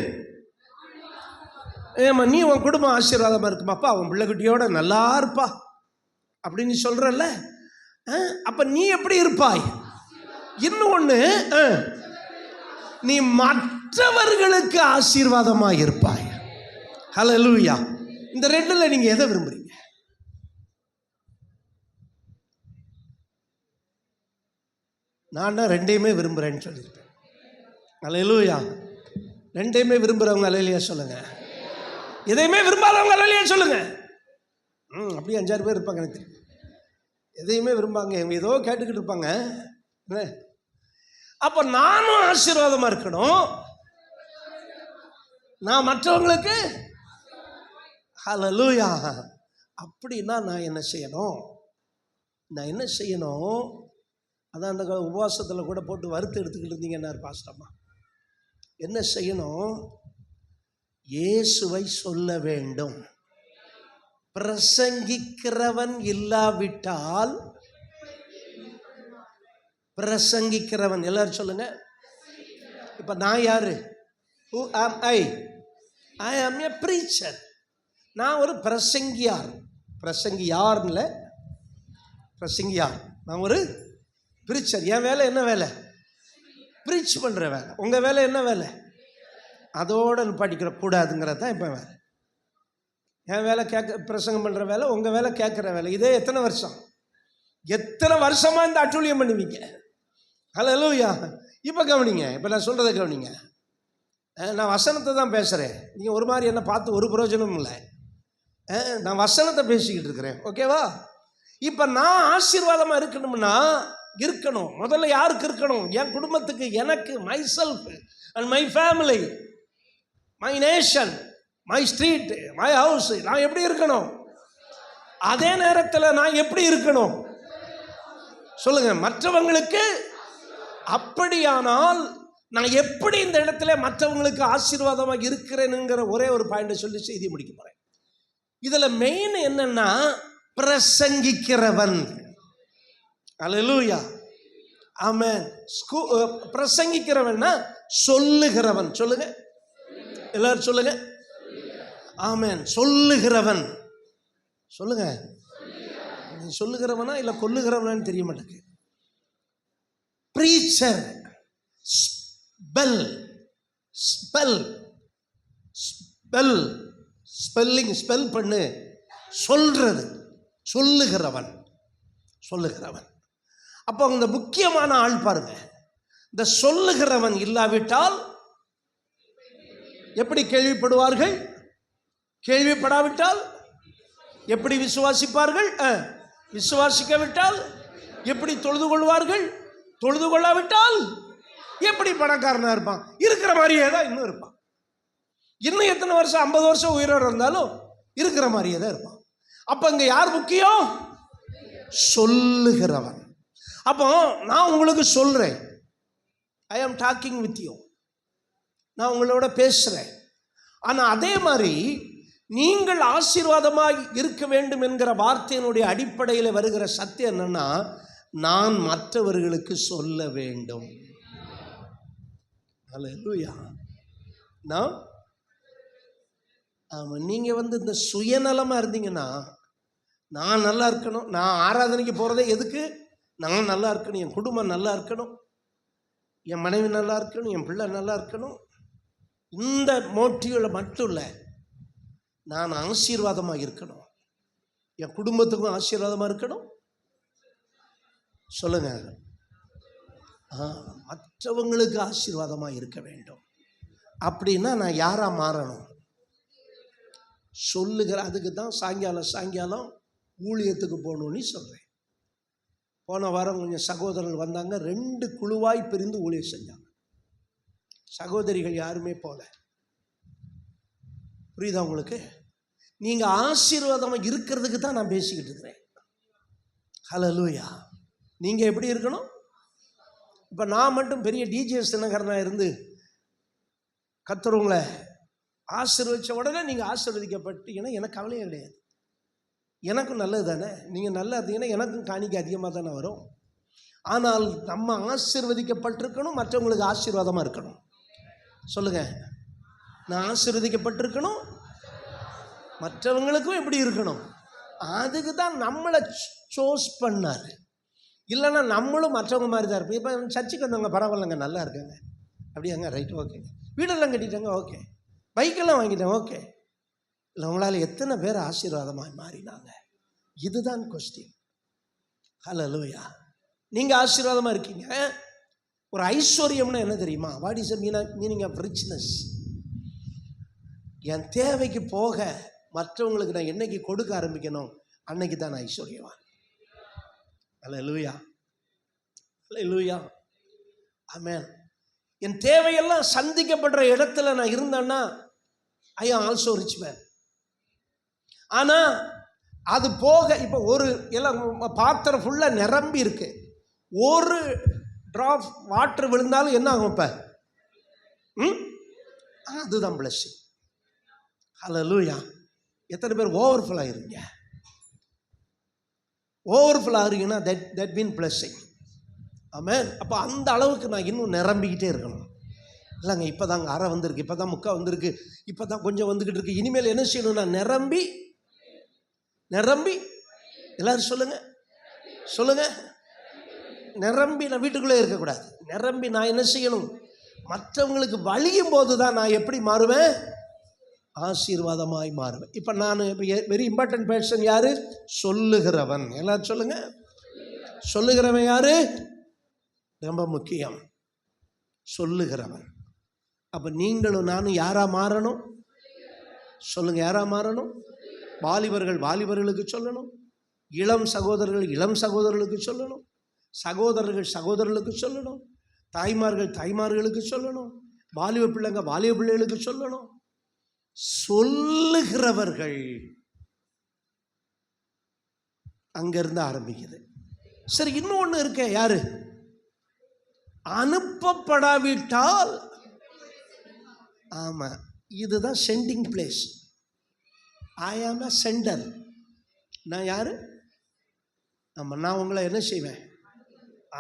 ஏமா நீ உன் குடும்பம் ஆசீர்வாதமாக இருக்குமாப்பா, அவன் பிள்ளைக்குட்டியோட நல்லா இருப்பா அப்படின்னு சொல்கிறல்ல, அப்போ நீ எப்படி இருப்பாய்? இன்னும் ஒன்று, நீ மற்றவர்களுக்கு ஆசீர்வாதமாக இருப்பாய். ஹல்லேலூயா. இந்த ரெண்டுல நீங்க எதை விரும்புறீங்க? நான் ரெண்டையுமே விரும்புகிறேன்னு சொல்லியிருப்பேன். ஹல்லேலூயா. ரெண்டையுமே விரும்புகிறவங்க அல்லேலூயா சொல்லுங்க. எதையுமே விரும்பாதவங்க அல்லேலூயா சொல்லுங்க. அப்படியே 5-6 பேர் இருப்பாங்க எனக்கு தெரியும். எதையுமே விரும்பாங்க, ஏதோ கேட்டுக்கிட்டு இருப்பாங்க. அப்போ நானும் ஆசீர்வாதமாக இருக்கணும், நான் மற்றவங்களுக்கு. ஹல்லேலூயா. அப்படின்னா நான் என்ன செய்யணும்? நான் என்ன செய்யணும்? அதான் அந்த உபவாசத்தில் கூட போட்டு வறுத்து எடுத்துக்கிட்டு இருந்தீங்கன்னா பாஸ்டம்மா, என்ன செய்யணும்? இயேசுவை சொல்ல வேண்டும். பிரசங்கிக்கிறவன் இல்லாவிட்டால், பிரசங்கிக்கிறவன் எல்லாரும் சொல்லுங்க. இப்ப நான் யாரு? Who am I? I am a preacher. நான் ஒரு பிரசங்கியார். பிரசங்கியார்ல பிரசங்கியார். நான் ஒரு பிரீச்சர். என் வேலை என்ன வேலை? பிரீச் பண்ற வேலை. உங்க வேலை என்ன வேலை? அதோட படிக்கிற கூடாதுங்கிறது தான் இப்போ வேலை. என் வேலை பிரசங்கம் பண்ற வேலை, உங்க வேலை கேட்குற வேலை. இதே எத்தனை வருஷம், எத்தனை வருஷமா இந்த அட்டூழியம் பண்ணுவீங்க? ஹல்லேலூயா. இப்போ கவனிங்க, இப்போ நான் சொல்றதை கவனிங்க. நான் வசனத்தை தான் பேசுகிறேன். நீங்கள் ஒரு மாதிரி என்ன பார்த்து ஒரு பிரயோஜனமும் இல்லை. நான் வசனத்தை பேசிக்கிட்டு இருக்கிறேன். ஓகேவா? இப்போ நான் ஆசீர்வாதமாக இருக்கணும்னா இருக்கணும். முதல்ல யாருக்கு இருக்கணும்? என் குடும்பத்துக்கு, எனக்கு, my self and my family, my nation, my street, my house. நான் எப்படி இருக்கணும்? அதே நேரத்தில் நான் எப்படி இருக்கணும் சொல்லுங்க? மற்றவங்களுக்கு. அப்படியானால் நான் எப்படி இந்த இடத்துல மற்றவங்களுக்கு ஆசீர்வாதமாக இருக்கிறேனுங்கிற ஒரே ஒரு பாயிண்டை சொல்லி செய்தி முடிக்க போறேன். இதுல மெயின் என்னன்னா, பிரசங்கிக்கிறவன். அல்லேலூயா. ஆமென். பிரசங்கிக்கிறவன்னா சொல்லுகிறவன். சொல்லுங்க எல்லாரும் சொல்லுங்க. ஆமென். சொல்லுகிறவன். சொல்லுங்க. சொல்லுகிறவனா இல்ல கொல்லுகிறவனான்னு தெரிய மாட்டேங்குது. பிரீச்சர். ஸ்பெல்லிங் ஸ்பெல் பண்ணு. சொல்றது. சொல்லுகிறவன். சொல்லுகிறவன். அப்போ இந்த முக்கியமான ஆள் பாருங்க. இந்த சொல்லுகிறவன் இல்லாவிட்டால் எப்படி கேள்விப்படுவார்கள்? கேள்விப்படாவிட்டால் எப்படி விசுவாசிப்பார்கள்? விசுவாசிக்காவிட்டால் எப்படி தொழுது கொள்வார்கள்? தொழுது கொள்ளாவிட்டால் எப்படி பணக்காரனா இருப்பான்? இருக்கிற மாதிரியே தான் இன்னும் இருப்பான். இன்னும் எத்தனை வருஷம், 50 வருஷம் உயிரோடு இருந்தாலும் இருக்கிற மாதிரியே தான் இருப்பான். அப்ப இங்க யார் முக்கியம்? சொல்லுகிறவன். அப்போ நான் உங்களுக்கு சொல்றேன், ஐ ஆம் டாக்கிங் வித் யூ, நான் உங்களோட பேசுகிறேன். ஆனால் அதே மாதிரி நீங்கள் ஆசீர்வாதமாக இருக்க வேண்டும் என்கிற வார்த்தையினுடைய அடிப்படையில் வருகிற சத்தியம் என்னன்னா, நான் மற்றவர்களுக்கு சொல்ல வேண்டும். அல்லேலூயா. நான் ஆமாம், நீங்கள் இந்த சுயநலமாக இருந்தீங்கன்னா, நான் நல்லா இருக்கணும், நான் ஆராதனைக்கு போகிறதே எதுக்கு, நான் நல்லா இருக்கணும், என் குடும்பம் நல்லா இருக்கணும், என் மனைவி நல்லா இருக்கணும், என் பிள்ளை நல்லா இருக்கணும், இந்த மோட்டிவில் மட்டும் இல்லை, நான் ஆசீர்வாதமாக இருக்கணும், என் குடும்பத்துக்கும் ஆசீர்வாதமாக இருக்கணும். சொல்லுங்க, மற்றவங்களுக்கு ஆசீர்வாதமாக இருக்க வேண்டும். அப்படின்னா நான் யாராக மாறணும்? சொல்லுகிற, அதுக்கு தான் சாயங்காலம் ஊழியத்துக்கு போகணுன்னு சொல்கிறேன். போன வாரம் கொஞ்சம் சகோதரர்கள் வந்தாங்க, 2 குழுவாய் பிரிந்து ஊழியம் செஞ்சாங்க. சகோதரிகள் யாருமே போல. புரியுதா உங்களுக்கு? நீங்கள் ஆசீர்வாதமாக இருக்கிறதுக்கு தான் நான் பேசிக்கிட்டு இருக்கிறேன். ஹல்லேலூயா. நீங்கள் எப்படி இருக்கணும்? இப்போ நான் மட்டும் பெரிய டிஜிஎஸ் தினகரனாக இருந்து கத்துறவங்களை ஆசீர்வதித்த உடனே நீங்கள் ஆசீர்வதிக்கப்பட்டீங்கன்னா எனக்கு கவலையே கிடையாது. எனக்கும் நல்லது தானே. நீங்கள் நல்லா இருந்தீங்கன்னா எனக்கும் காணிக்கை அதிகமாக தானே வரும். ஆனால் நம்ம ஆசீர்வதிக்கப்பட்டிருக்கணும், மற்றவங்களுக்கு ஆசீர்வாதமாக இருக்கணும். சொல்லுங்கள், நான் ஆசீர்வதிக்கப்பட்டிருக்கணும், மற்றவங்களுக்கும் எப்படி இருக்கணும். அதுக்கு தான் நம்மளை சோஸ் பண்ணார். இல்லைன்னா நம்மளும் மற்றவங்க மாதிரி தான் இருப்போம். இப்போ சர்ச்சுக்கு வந்தவங்க பரவாயில்லைங்க, நல்லா இருக்காங்க, அப்படியாங்க, ரைட், ஓகேங்க, வீடெல்லாம் கட்டிட்டாங்க, ஓகே, பைக்கெல்லாம் வாங்கிட்டேன், ஓகே. இல்லை, உங்களால் எத்தனை பேர் ஆசீர்வாதமாக மாறினாங்க? இதுதான் கொஸ்டின். ஹல்லேலூயா. நீங்கள் ஆசீர்வாதமாக இருக்கீங்க. ஒரு ஐஸ்வர்யம்னா என்ன தெரியுமா? What is the meaning of richness? என் தேவைக்கு போக மற்றவங்களுக்கு நான் என்னைக்கு கொடுக்க ஆரம்பிக்கணும், அன்னைக்கு தான் நான் ஐஸ்வர்யவான். ஹல்லேலூயா, ஹல்லேலூயா, ஆமென். என் தேவையெல்லாம் சந்திக்கப்படுற இடத்துல நான் இருந்தேன்னா ஐ ஆம் ஆல்சோ ரிச் மேன். ஆனால் அது போக இப்போ ஒரு எல்லாம் பாத்திரம் ஃபுல்லாக நிரம்பி இருக்கு, ஒரு ட்ராப் வாட்டர் விழுந்தாலும் என்ன ஆகும்? இப்போ அதுதான் பிளஸ்ஸிங். ஹல்லேலூயா. எத்தனை பேர் ஓவர்ஃபுல் ஆகிருங்க? ஓவர்ஃபுல் ஆகிறீங்கன்னா தட் மீன் பிளஸ்ஸிங். ஆமென். அப்போ அந்த அளவுக்கு நான் இன்னும் நிரம்பிக்கிட்டே இருக்கணும். இல்லைங்க, இப்போ தாங்க அரை வந்திருக்கு, இப்போ தான் முக்கால் வந்திருக்கு, இப்போ தான் கொஞ்சம் வந்துக்கிட்டு இருக்கு, இனிமேல் என்ன செய்யணும்? நான் நிரம்பி எல்லாரும் சொல்லுங்க, நிரம்பி நான் வீட்டுக்குள்ளே இருக்கக்கூடாது. நிரம்பி நான் என்ன செய்யணும்? மற்றவங்களுக்கு வழியும் போது தான் நான் எப்படி மாறுவேன்? ஆசீர்வாதமாய் மாறுவேன். இப்போ நான் வெரி இம்பார்ட்டன்ட் பர்சன் யாரு? சொல்லுகிறவன். எல்லாரும் சொல்லுங்க, சொல்லுகிறவன் யாரு? ரொம்ப முக்கியம், சொல்லுகிறவன். அப்போ நீங்களும் நானும் யாரா மாறணும்? சொல்லுங்க, யாரா மாறணும்? வாலிபர்களுக்கு சொல்லணும், இளம் சகோதரர்களுக்கு சொல்லணும், சகோதரர்களுக்கு சொல்லணும், தாய்மார்களுக்கு சொல்லணும், வாலிப பிள்ளைகளுக்கு சொல்லணும். சொல்லுகிறவர்கள் அங்கிருந்து ஆரம்பிக்குது. சரி, இன்னொன்று இருக்க, யாரு? அனுப்பப்படாவிட்டால், ஆமா, இதுதான் சென்டிங் பிளேஸ். ஐ ஆம் a சென்டர். நான் யாரு? ஆமா, நான் உங்களை என்ன செய்வேன்?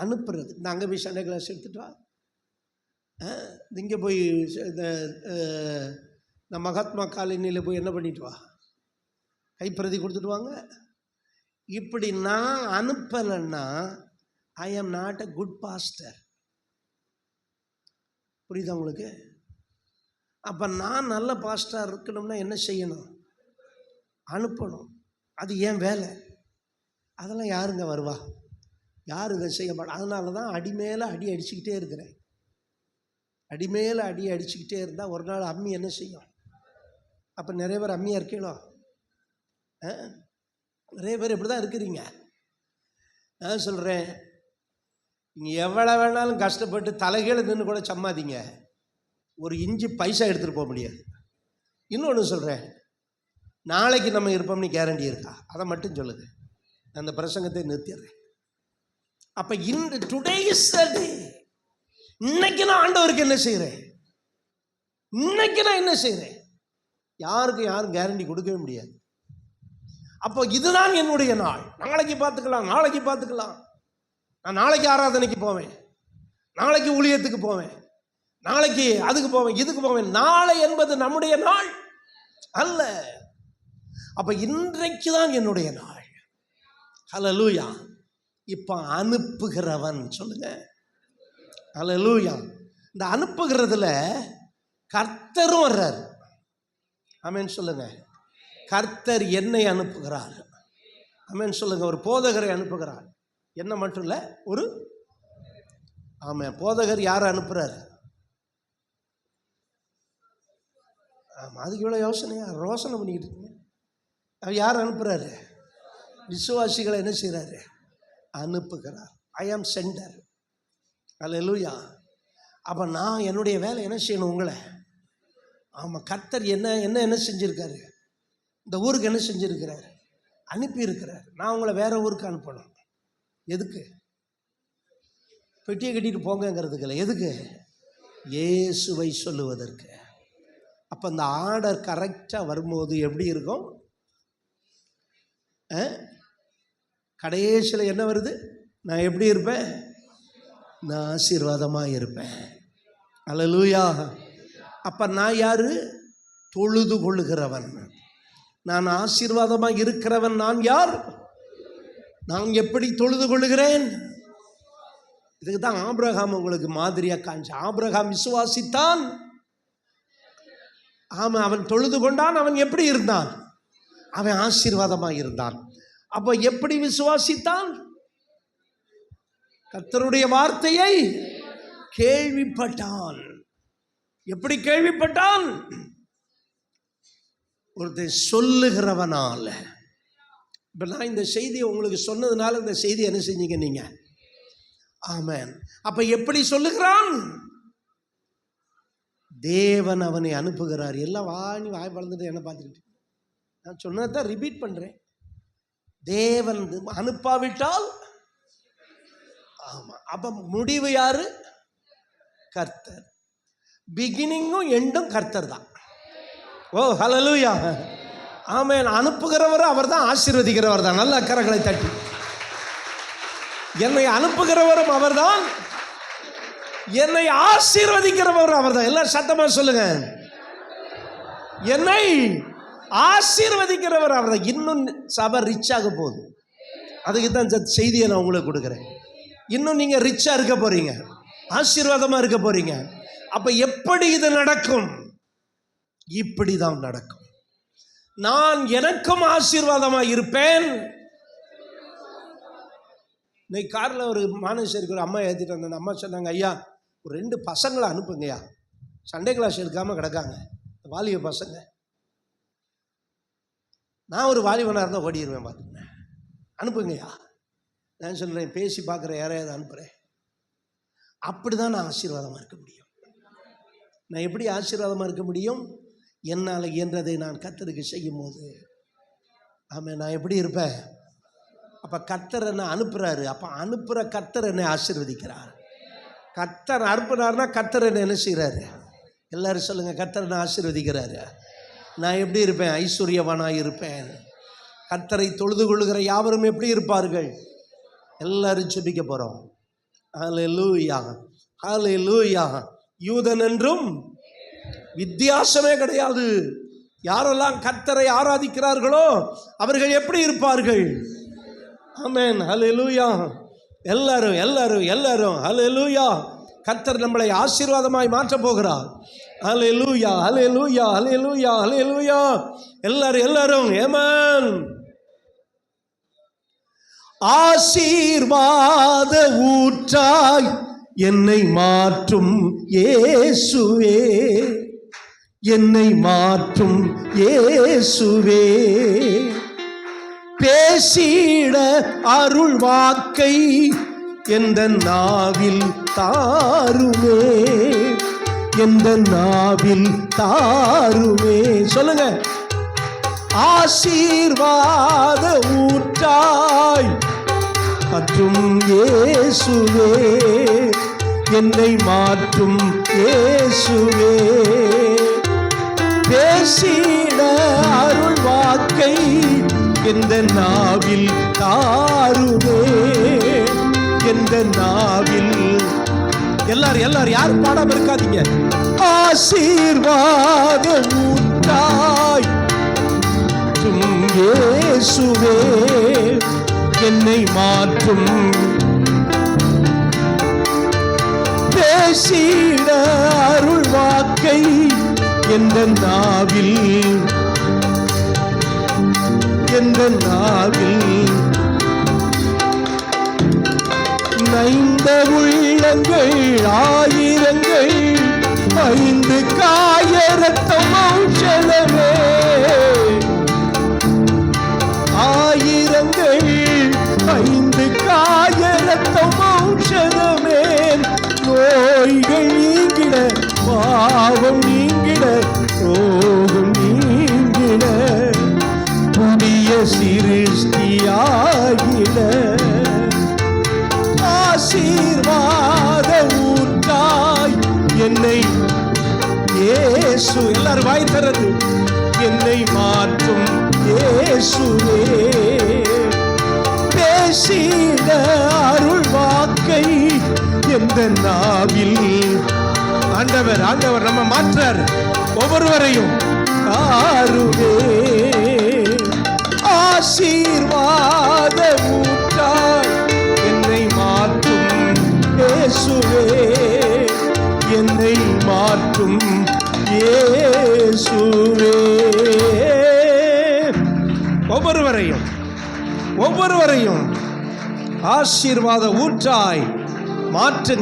அனுப்புறது. நான் அங்கே போய் சண்டே கிளாஸ் எடுத்துட்டு வா, இங்கே போய் இந்த மகாத்மா காலனியில் போய் என்ன பண்ணிட்டு வா, கைப்பிரதி கொடுத்துட்டு வாங்க. இப்படி நான் அனுப்பலைன்னா ஐ am not a good pastor. புரியுதா உங்களுக்கு? அப்போ நான் நல்ல பாஸ்டர் இருக்கணும்னா என்ன செய்யணும்? அனுப்பணும். அது ஏன் வேலை. அதெல்லாம் யாருங்க வருவா? யார் இதை செய்ய மாட்டா? அதனால தான் அடி மேலே அடி அடிச்சுக்கிட்டே இருக்கிறேன். அடி மேலே அடி அடிச்சுக்கிட்டே இருந்தால் ஒரு நாள் அம்மி என்ன செய்யும்? அப்போ நிறைய பேர் அம்மியாக இருக்கீங்களோ? நிறைய பேர் இப்படி தான் இருக்கிறீங்க. நான் சொல்கிறேன், நீங்கள் எவ்வளோ வேணாலும் கஷ்டப்பட்டு தலைகீழ நின்று கூட சம்மாதிங்க, ஒரு இஞ்சி பைசா எடுத்துகிட்டு போக முடியாது. இன்னொன்று சொல்கிறேன், நாளைக்கு நம்ம இருப்போம்னு கேரண்டி இருக்கா? அதை மட்டும் சொல்லுங்க, அந்த பிரசங்கத்தை நிறுத்திடுறேன். அப்போ டுடே இஸ் த டே. இன்னைக்கு நான் ஆண்டவருக்கு என்ன செய்கிறேன், இன்னைக்கு நான் என்ன செய்கிறேன், யாரும் கேரண்டி கொடுக்கவே முடியாது. அப்போ இதுதான் என்னுடைய நாள். நாளைக்கு பார்த்துக்கலாம், நாளைக்கு பார்த்துக்கலாம். நான் நாளைக்கு ஆராதனைக்கு போவேன், நாளைக்கு ஊழியத்துக்கு போவேன், நாளைக்கு அதுக்கு போவேன், இதுக்கு போவேன். நாளை என்பது நம்முடைய நாள் அல்ல. அப்ப இன்றைக்கு தான் என்னுடைய நாள். ஹல்லேலூயா. இப்ப அனுப்புகிறவன் சொல்லுங்க. ஹல்லேலூயா. இந்த அனுப்புகிறதுல கர்த்தரும் வர்றார். ஆமென் சொல்லுங்க. கர்த்தர் என்னை அனுப்புகிறார். ஆமென் சொல்லுங்க. ஒரு போதகரை அனுப்புகிறார். என்ன மட்டும் இல்லை, ஒரு ஆமாம் போதகர் யாரை அனுப்புகிறார்? ஆமாம், அதுக்கு இவ்வளோ யோசனை பண்ணிக்கிட்டு இருக்கீங்க. அவர் யார் அனுப்புகிறாரு? விசுவாசிகளை என்ன செய்கிறாரு? அனுப்புகிறார். ஐ ஆம் சென்டர். அல்லேலூயா. அப்போ நான் என்னுடைய வேலை என்ன செய்யணும்? உங்களை ஆமாம், கர்த்தர் என்ன செஞ்சுருக்காரு? இந்த ஊருக்கு என்ன செஞ்சுருக்கிறார்? அனுப்பி இருக்கிறார். நான் உங்களை வேற ஊருக்கு அனுப்பணும். எதுக்கு? பெட்டியை கட்டிட்டு போங்கிறதுக்கு இல்லை. எதுக்கு? இயேசுவை சொல்லுவதற்கு. அப்போ அந்த ஆர்டர் கரெக்டாக வரும்போது எப்படி இருக்கும்? கடைசியில் என்ன வருது? நான் எப்படி இருப்பேன்? நான் ஆசீர்வாதமாக இருப்பேன். அல்லேலூயா. அப்போ நான் யாரு? தொழுது கொள்ளுகிறவன். நான் ஆசீர்வாதமாக இருக்கிறவன். நான் யார்? நான் எப்படி தொழுது கொள்ளுகிறேன்? இதுக்கு தான் ஆபிரகாம் உங்களுக்கு மாதிரியாக காமிச்சு. ஆபிரகாம் விசுவாசித்தான். ஆமாம், அவன் தொழுது கொண்டான். அவன் எப்படி இருந்தான்? அவன் ஆசீர்வாதமாக இருந்தான். அப்போ எப்படி விசுவாசித்தான்? கர்த்தருடைய வார்த்தையை கேள்விப்பட்டான். எப்படி கேள்விப்பட்டான்? ஒருத்தர் சொல்லுகிறவனால. இப்போ நான் இந்த செய்தியை உங்களுக்கு சொன்னதுனால இந்த செய்தி என்ன செஞ்சீங்க நீங்க? ஆமென். அப்ப எப்படி சொல்லுகிறான்? தேவன் அவனை அனுப்புகிறார். எல்லாம் வாய் வளர்ந்துட்டு என்ன பார்த்துக்கிட்டு நான் சொன்னதான் ரிப்பீட் பண்றேன். தேவன் அனுப்பாவிட்டால் ஆமா, அப்ப முடிவு யாரு? கர்த்தர். பிகினிங்கும் எண்டும் கர்த்தர் தான். ஓ ஹல்லேலூயா. ஆமென். அனுப்புகிறவர் அவர் தான், ஆசீர்வதிக்கிறவர் தான். நல்ல கரங்களை தட்டி. என்னை அனுப்புகிறவரும் அவர்தான், என்னை ஆசீர்வதிக்கிறவரும் அவர்தான். எல்லாம் சத்தமா சொல்லுங்க. என்னை ஆசீர்வதிக்கிறவர் அவர்தான். இன்னும் சபை ரிச்சாக போகுது. அதுக்கு தான் செய்தியை நான் உங்களுக்கு கொடுக்குறேன். இன்னும் நீங்க ரிச்சா இருக்க போறீங்க, ஆசீர்வாதமா இருக்க போறீங்க. அப்ப எப்படி இது நடக்கும்? இப்படிதான் நடக்கும். நான் எனக்கும் ஆசீர்வாதமா இருப்பேன். இன்னைக்கு காரில் ஒரு மானேஸ்வரிக்கு ஒரு அம்மா ஏற்றிட்டு வந்தேன். அம்மா சொன்னாங்க, ஐயா ஒரு 2 பசங்களை அனுப்புங்கய்யா, சண்டே கிளாஸ் எடுக்காமல் கிடக்காங்க வாலிப பசங்க. நான் ஒரு வாலிபனாக இருந்தால் ஓடிடுவேன், பார்த்துங்க, அனுப்புங்கய்யா. நான் சொல்கிறேன், பேசி பார்க்குற யாரையாவது அனுப்புகிறேன். அப்படி தான் நான் ஆசீர்வாதமாக இருக்க முடியும். நான் எப்படி ஆசீர்வாதமாக இருக்க முடியும்? என்னால் இயன்றதை நான் கர்த்தருக்கு செய்யும் போது. ஆமாம், நான் எப்படி இருப்பேன்? அப்போ கர்த்தர் என்ன அனுப்புகிறாரு. அப்போ அனுப்புகிற கர்த்தர் என்னை ஆசீர்வதிக்கிறார். கர்த்தர் அனுப்புனார்னா கர்த்தர் என்ன செய்கிறாரு? எல்லாரும் சொல்லுங்கள், கர்த்தர் என்ன ஆசீர்வதிக்கிறாரு. நான் எப்படி இருப்பேன்? ஐஸ்வர்யவானாக இருப்பேன். கர்த்தரை தொழுது கொள்ளுகிற யாவரும் எப்படி இருப்பார்கள்? எல்லாரும் ஜெபிக்க போகிறோம். ஹல்லேலூயா, ஹல்லேலூயா. யூதன் என்றும் வித்தியாசமே கிடையாது. யாரெல்லாம் கர்த்தரை ஆராதிக்கிறார்களோ அவர்கள் எப்படி இருப்பார்கள்? ஆமென், ஹல்லேலூயா. எல்லாரும் எல்லாரும் எல்லாரும் ஹல்லேலூயா. கர்த்தர் நம்மளை ஆசீர்வாதமாய் மாற்ற போகிறார். ஹல்லேலூயா, ஹல்லேலூயா, ஹல்லேலூயா, ஹல்லேலூயா. எல்லாரும் எல்லாரும் ஆமென். ஆசீர்வாத ஊற்றாய் என்னை மாற்றும் இயேசுவே, என்னை மாற்றும் இயேசுவே. பேசிட அருள் வாக்கை எந்த நாவில் தாருமே, எந்த நாவில் தாருமே. சொல்லுங்க. ஆசீர்வாத ஊற்றாய் மற்றும் இயேசுவே, என்னை மாற்றும் இயேசுவே. பேசிட அருள் வாக்கை எந்த நாவில் தாருவே, எந்த நாவில். எல்லாரும் யாரும் பாடாம இருக்காதீங்க. ஆசீர்வாத ஊற்றாய் இயேசுவே, என்னை மாற்றும். பேசிட அருள் வாக்கை எந்த நாவில், எந்த நாவில். நைந்த உள்ளங்கள் ஆயிரங்கள், 5 காயரத்தம் ஔஷதமே. ஆயிரங்கள் 5 காயரத்தம் ஔஷதமே. நோய்கள் நீங்கிட, பாவம் நீங்கிட, ரோகம் நீங்கிட, புதிய சிருஷ்டியாகிட. ஆசீர்வாத ஊற்றாய் என்னை இயேசு. எல்லாரும் வாய் திறந்து என்னை மாற்றும் இயேசுவே. பேசிட அருள் வாக்கை எந்த நாவில். ஆண்டவர் நம்ம மாற்றார் ஒவ்வொருவரையும். ஆருவே ஆசீர்வாத ஊற்றாய் என்னை மாற்றும் இயேசுவே, என்னை மாற்றும் இயேசுவே. ஒவ்வொருவரையும் ஆசீர்வாத ஊற்றாய் மாற்று.